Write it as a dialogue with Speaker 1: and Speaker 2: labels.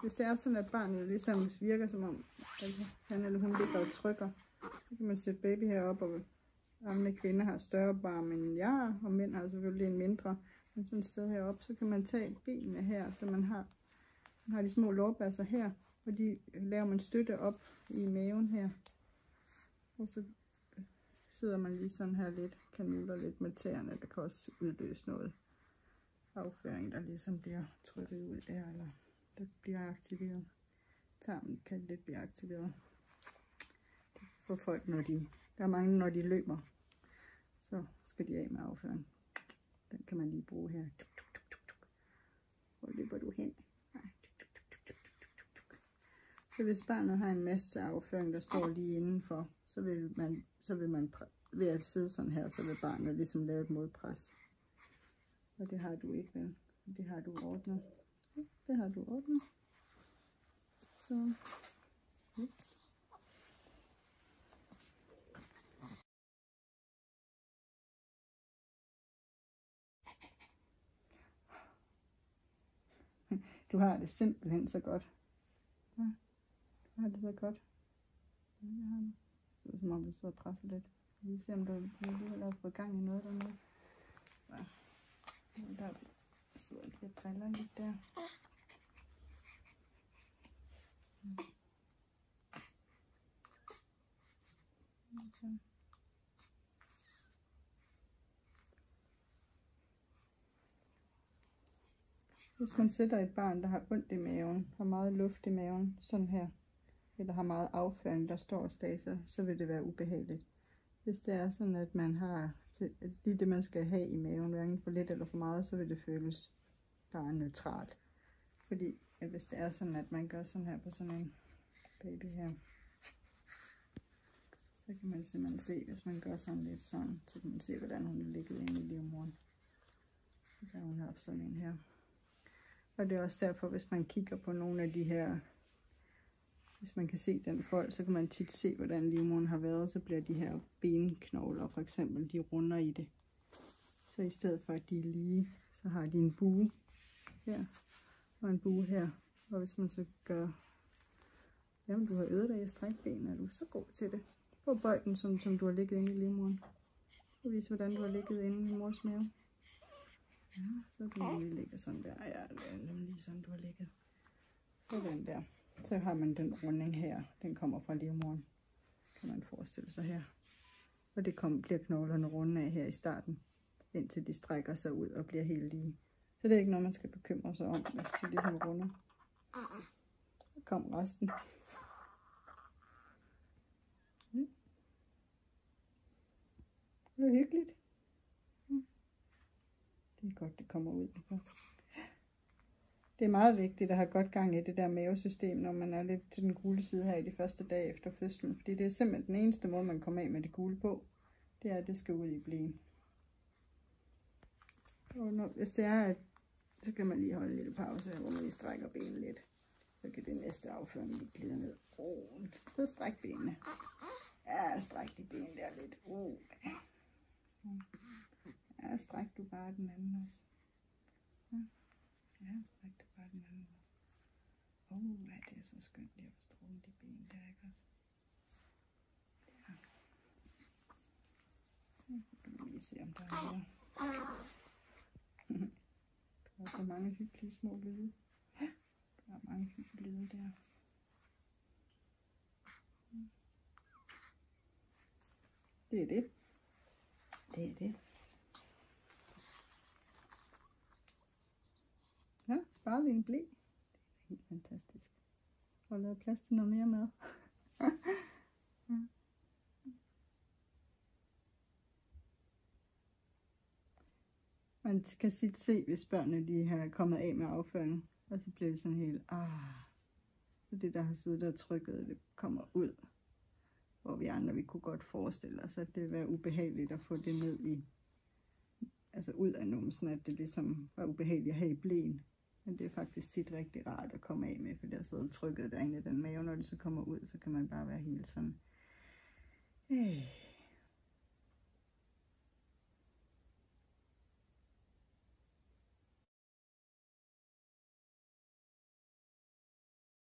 Speaker 1: Hvis det er sådan, at barnet ligesom virker som om, at han eller hun ligger og trykker, så kan man sætte baby herop, og andre kvinder har større barm end jeg, og mænd har selvfølgelig en mindre. Men sådan et sted heroppe, så kan man tage benene her, så man har de små lårbasser her, og de laver man støtte op i maven her. Og så sidder man lige sådan her lidt, kanuler lidt med tæerne, der kan også udløse noget afføring, der ligesom bliver trykket ud der, eller der bliver aktiveret. Tarmen kan lidt blive aktiveret. For folk, der er mange, når de løber, så skal de af med afføring. Den kan man lige bruge her. Hvor løber du hen? Så hvis barnet har en masse afføring, der står lige indenfor, så vil man ved at sidde sådan her, så vil barnet ligesom lave et modpres. Og det har du ikke, vel? Det har du ordnet. Det har du ordnet. Så, ups. Du har det simpelthen så godt. Ja, du har det så godt. Ja, det har du. Så det er som om du sidder og presser lidt. Lige se om du har fået gang i noget dernede. Ja. Der sidder jeg lige og driller lidt der. Okay. Hvis man sætter et barn, der har ondt i maven, har meget luft i maven, sådan her, eller har meget afføring, der står og staser, så vil det være ubehageligt. Hvis det er sådan, at man har lige det, man skal have i maven, hverken for lidt eller for meget, så vil det føles bare neutralt. Fordi hvis det er sådan, at man gør sådan her på sådan en baby her, så kan man simpelthen se, hvis man gør sådan lidt sådan, så kan man se, hvordan hun er ligget inde i livmoderen. Så kan hun have sådan en her. Og det er også derfor, hvis man kigger på nogle af de her, hvis man kan se den fold, så kan man tit se, hvordan livmoderen har været, så bliver de her benknogler for eksempel, de runder i det. Så i stedet for at de er lige, så har de en bue her, og en bue her. Og hvis man så gør, jamen du har øvet dig i at strække benene, er du så god til det. Prøv at bøje den, som du har ligget inde i livmoderen. Og vis, hvordan du har ligget inde i mors mave. Ja, så kan du lige ligge sådan der. Ja, lige sådan du har ligget. Sådan der. Så har man den runding her. Den kommer fra livmoderen. Kan man forestille sig her. Og det bliver knoglerne runde af her i starten. Indtil de strækker sig ud og bliver helt lige. Så det er ikke noget, man skal bekymre sig om, hvis de ligesom runder. Så kom resten. Det er hyggeligt. Det er godt, det kommer ud. Det er meget vigtigt at have godt gang i det der mavesystem, når man er lidt til den gule side her i de første dage efter fødslen. Fordi det er simpelthen den eneste måde, man kommer af med det gule på. Det er, at det skal ud i blæen. Og hvis det er, så kan man lige holde en lille pause her, hvor man lige strækker benene lidt. Så kan det næste afføring lige glide ned. Så stræk benene. Ja, stræk de ben der lidt. Ja, stræk du bare den anden også. Ja, stræk du bare den anden også. Ja, det er så skønt lige at få strålet de ben der, ikke også? Ja. Så kan vi lige se, om der er mere. Der er så mange hyggelige små lyde. Ja, der er mange hyggelige lyde der. Det er det. Det er det. Ja, sparer vi en ble. Det er helt fantastisk. Og lavet plads til noget mere mad. Ja. Man kan sit se, hvis børnene de har kommet af med afføring. Og så bliver det sådan helt, så det der har siddet der trykket, det kommer ud. Hvor vi andre, vi kunne godt forestille os, at det ville være ubehageligt at få det ned i, altså ud af numsen, at det ligesom var ubehageligt at have i blæen. Men det er faktisk tit rigtig rart at komme af med, for der sidder trykket derinde i den mave, når det så kommer ud, så kan man bare være helt sådan,